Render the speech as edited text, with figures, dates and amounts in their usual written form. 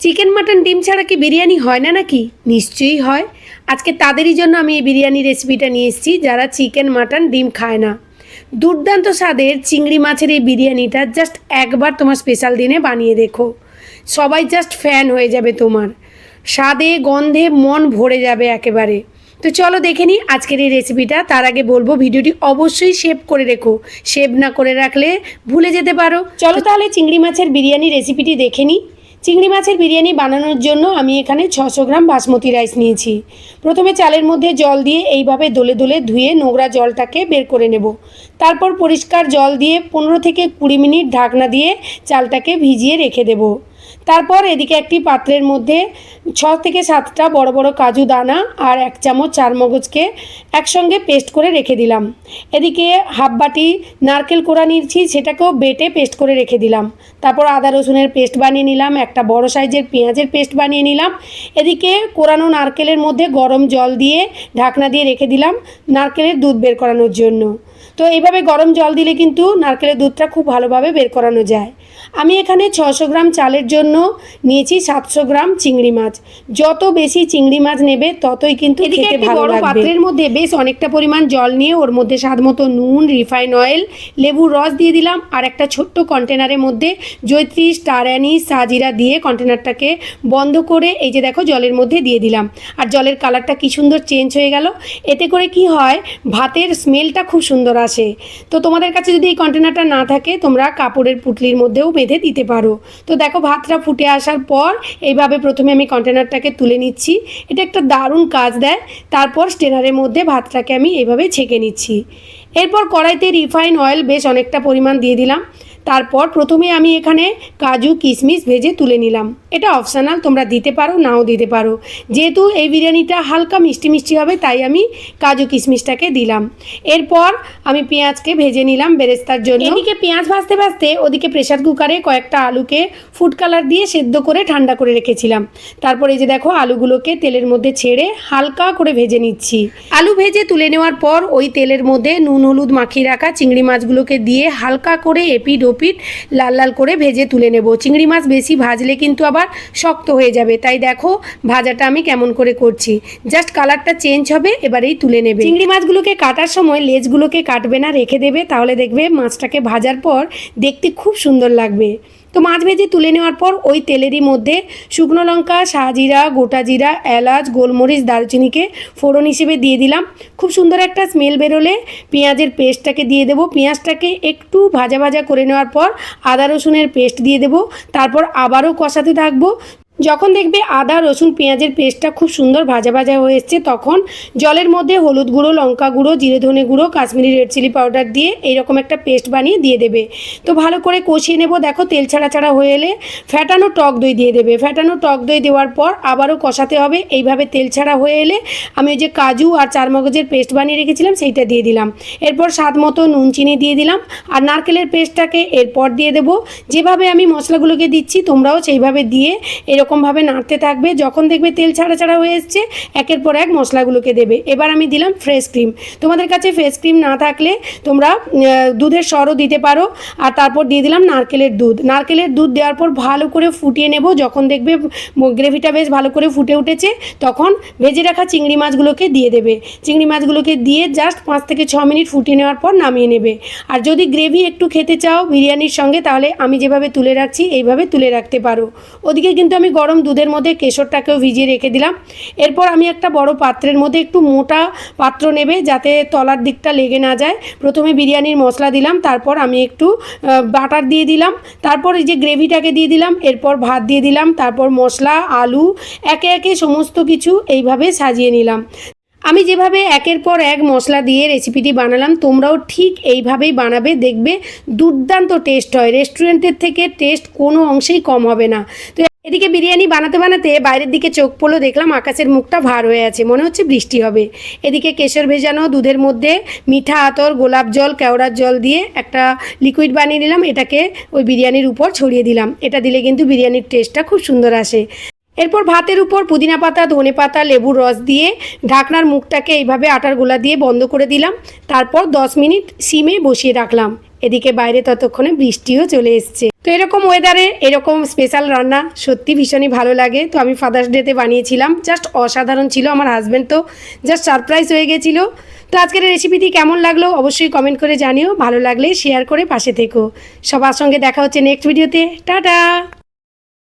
Chicken mutton ডিম ছাড়া কি বিরিয়ানি হয় না নাকি? নিশ্চয়ই হয়। আজকে তাদেরই জন্য আমি এই বিরিয়ানি রেসিপিটা নিয়ে এসেছি যারা চিকেন মাটন ডিম খায় না। দুর্দান্ত স্বাদের চিংড়ি মাছের এই বিরিয়ানিটা জাস্ট একবার তোমার স্পেশাল দিনে বানিয়ে দেখো, সবাই জাস্ট ফ্যান হয়ে যাবে তোমার। স্বাদে গন্ধে মন ভরে যাবে একেবারে। তো চলো দেখে নিই আজকের এই রেসিপিটা। তার আগে বলবো ভিডিওটি অবশ্যই সেভ করে রেখো, সেভ না করে রাখলে ভুলে যেতে পারো। চলো তাহলে চিংড়ি মাছের বিরিয়ানি রেসিপিটি দেখে নিই। চিংড়ি মাছের বিরিয়ানি বানানোর জন্য আমি এখানে 600 গ্রাম বাসমতি রাইস নিয়েছি। প্রথমে চালের মধ্যে জল দিয়ে এইভাবে দোলে দোলে ধুয়ে নোংরা জলটাকে বের করে নেব। তারপর পরিষ্কার জল দিয়ে 15 থেকে 20 মিনিট ঢাকনা দিয়ে চালটাকে ভিজিয়ে রেখে দেব। তারপর এদিকে একটি পাত্রের মধ্যে 6 থেকে 7টা বড় বড় কাজু দানা আর 1 চামচ চারমগজকে একসঙ্গে পেস্ট করে রেখে দিলাম। এদিকে হাফ বাটি নারকেল কোড়া নিয়েছি, সেটাকেও বেটে পেস্ট করে রেখে দিলাম। তারপর আদা রসুনের পেস্ট বানিয়ে নিলাম, একটা বড় সাইজের পেঁয়াজের পেস্ট বানিয়ে নিলাম। এদিকে কোরানো নারকেলের মধ্যে গরম জল দিয়ে ঢাকনা দিয়ে রেখে দিলাম নারকেলের দুধ বের করানোর জন্য। তো এইভাবে গরম জল দিলে কিন্তু নারকেলের দুধটা খুব ভালোভাবে বের করানো যায়। আমি এখানে 600 গ্রাম চালের জন্য নিয়েছি 700 গ্রাম চিংড়ি মাছ। যত বেশি চিংড়ি মাছ নেবে ততই কিন্তু খেতে ভালো লাগবে। পাত্রের মধ্যে বেশ অনেকটা পরিমাণ জল নিয়ে ওর মধ্যে স্বাদ মতো নুন, রিফাইন অয়েল, লেবুর রস দিয়ে দিলাম। আর একটা ছোট্ট কন্টেনারের মধ্যে জয়িত্রী, স্টার অ্যানিস, সাজিরা দিয়ে কন্টেনারটাকে বন্ধ করে এই যে দেখো জলের মধ্যে দিয়ে দিলাম। আর জলের কালারটা কি সুন্দর চেঞ্জ হয়ে গেল। এতে করে কি হয়, ভাতের স্মেলটা খুব সুন্দর আসে। তো তোমাদের কাছে যদি এই কন্টেনারটা না থাকে তোমরা কাপড়ের পুটলির মধ্যেও বেঁধে দিতে পারো। তো দেখো ভাতটা ফুটে আসার পর এইভাবে প্রথমে আমি কন্টেনারটাকে তুলে নিচ্ছি। এটা একটা দারুণ কাজ দেয়। তারপর স্টেনারের মধ্যে ভাতটাকে আমি এইভাবে ছেঁকে নিচ্ছি। এরপর কড়াইতে রিফাইন অয়েল বেশ অনেকটা পরিমাণ দিয়ে দিলাম। তারপর প্রথমে আমি এখানে কাজু কিশমিশ ভেজে তুলে নিলাম। এটা অপশনাল, তোমরা দিতে পারো নাও দিতে পারো। যেহেতু এই বিরিয়ানিটা হালকা মিষ্টি মিষ্টি হবে তাই আমি কাজু কিশমিশটাকে দিলাম। এরপর আমি পেঁয়াজকে ভেজে নিলাম বেরেস্তার জন্য। এদিকে পেঁয়াজ ভাজতে ভাজতে ওদিকে প্রেসার কুকারে কয়েকটা আলুকে ফুড কালার দিয়ে সেদ্ধ করে ঠান্ডা করে রেখেছিলাম। তারপর এই যে দেখো আলুগুলোকে তেলের মধ্যে ছেড়ে হালকা করে ভেজে নিচ্ছি। আলু ভেজে তুলে নেওয়ার পর ওই তেলের মধ্যে নুন হলুদ মাখিয়ে রাখা চিংড়ি মাছগুলোকে দিয়ে হালকা করে এপিট ওপিট লাল লাল করে ভেজে তুলে নেব। চিংড়ি মাছ বেশি ভাজলে কিন্তু আবার শক্ত হয়ে যাবে, তাই দেখো ভাজাটা আমি কেমন করে করছি। জাস্ট কালারটা চেঞ্জ হবে, এবারেই তুলে নেবে। চিংড়ি মাছগুলোকে কাটার সময় লেজগুলোকে কাটবে না, রেখে দেবে, তাহলে দেখবে মাছটাকে ভাজার পর দেখতে খুব সুন্দর লাগবে। তো মাছ ভেজে তুলে নেওয়ার পর ওই তেলেরই মধ্যে শুকনো লঙ্কা, সাজিরা, গোটা জিরা, এলাচ, গোলমরিচ, দারচিনিকে ফোড়ন হিসেবে দিয়ে দিলাম। খুব সুন্দর একটা স্মেল বেরোলে পেঁয়াজের পেস্টটাকে দিয়ে দেবো। পেঁয়াজটাকে একটু ভাজা ভাজা করে নেওয়ার পর আদা রসুনের পেস্ট দিয়ে দেবো। তারপর আবারও কষাতে থাকবো। যখন দেখবে আদা রসুন পেঁয়াজের পেস্টটা খুব সুন্দর ভাজা ভাজা হয়ে এসছে তখন জলের মধ্যে হলুদ গুঁড়ো, লঙ্কা গুঁড়ো, জিরে ধনে গুঁড়ো, কাশ্মীরি রেড চিলি পাউডার দিয়ে এইরকম একটা পেস্ট বানিয়ে দিয়ে দেবে। তো ভালো করে কষিয়ে নেব। দেখো তেল ছাড়া ছাড়া হয়ে এলে ফ্যাটানো টক দই দিয়ে দেবে। ফ্যাটানো টক দই দেওয়ার পর আবারও কষাতে হবে। এইভাবে তেল ছাড়া হয়ে এলে আমি ওই যে কাজু আর চারমগজের পেস্ট বানিয়ে রেখেছিলাম সেইটা দিয়ে দিলাম। এরপর স্বাদ মতো নুন চিনি দিয়ে দিলাম আর নারকেলের পেস্টটাকে এরপর দিয়ে দেবো। যেভাবে আমি মশলাগুলোকে দিচ্ছি তোমরাও সেইভাবে দিয়ে এরকমভাবে নাড়তে থাকবে। যখন দেখবে তেল ছাড়া ছাড়া হয়ে এসছে একের পর এক মশলাগুলোকে দেবে। এবার আমি দিলাম ফ্রেশ ক্রিম। তোমাদের কাছে ফ্রেশ ক্রিম না থাকলে তোমরা দুধের সরও দিতে পারো। আর তারপর দিয়ে দিলাম নারকেলের দুধ। নারকেলের দুধ দেওয়ার পর ভালো করে ফুটিয়ে নেব। যখন দেখবে গ্রেভিটা বেশ ভালো করে ফুটে উঠেছে তখন ভেজে রাখা চিংড়ি মাছগুলোকে দিয়ে দেবে। চিংড়ি মাছগুলোকে দিয়ে জাস্ট 5 থেকে 6 মিনিট ফুটিয়ে নেওয়ার পর নামিয়ে নেবে। আর যদি গ্রেভি একটু খেতে চাও বিরিয়ানির সঙ্গে তাহলে আমি যেভাবে তুলে রাখছি এইভাবে তুলে রাখতে পারো। ওদিকে কিন্তু আমি গরম দুধের মধ্যে কেশরটাকেও ভিজিয়ে রেখে দিলাম। এরপর আমি একটা বড় পাত্রের মধ্যে একটু মোটা পাত্র নেবে যাতে তলার দিকটা লেগে না যায়। প্রথমে বিরিয়ানির মশলা দিলাম, তারপর আমি একটু বাটার দিয়ে দিলাম, তারপর এই যে গ্রেভিটাকে দিয়ে দিলাম, এরপর ভাত দিয়ে দিলাম, তারপর মশলা, আলু একে একে সমস্ত কিছু এইভাবে সাজিয়ে নিলাম। আমি যেভাবে একের পর এক মশলা দিয়ে রেসিপিটি বানালাম তোমরাও ঠিক এইভাবেই বানাবে, দেখবে দুর্দান্ত টেস্ট হয়। রেস্টুরেন্টের থেকে টেস্ট কোনো অংশেই কম হবে না। তো এদিকে বিরিয়ানি বানাতে বানাতে বাইরের দিকে চোখ পড়লো, দেখলাম আকাশের মুখটা ভার হয়ে আছে, মনে হচ্ছে বৃষ্টি হবে। এদিকে কেশর ভেজানো দুধের মধ্যে মিঠা আতর, গোলাপ জল, কেওড়ার জল দিয়ে একটা লিকুইড বানিয়ে নিলাম। এটাকে ওই বিরিয়ানির উপর ছড়িয়ে দিলাম। এটা দিলে কিন্তু বিরিয়ানির টেস্টটা খুব সুন্দর আসে। এরপর ভাতের উপর পুদিনা পাতা, ধনে পাতা, লেবুর রস দিয়ে ঢাকনার মুখটাকে এইভাবে আটার গোলা দিয়ে বন্ধ করে দিলাম। তারপর 10 মিনিট সিমে বসিয়ে রাখলাম। এদিকে বাইরে ততক্ষণে বৃষ্টিও চলে এসছে। তো তো এরকম ওয়েদারে এরকম স্পেশাল রান্না সত্যি ভীষণই ভালো লাগে। তো আমি ফাদার্স ডেতে বানিয়েছিলাম, জাস্ট অসাধারণ ছিল। আমার হাজব্যান্ড তো জাস্ট সারপ্রাইজ হয়ে গেছিলো। তো আজকের রেসিপিটি কেমন লাগলো অবশ্যই কমেন্ট করে জানিও, ভালো লাগলে শেয়ার করে পাশে থেকো। সবার সঙ্গে দেখা হচ্ছে নেক্সট ভিডিওতে। টাটা।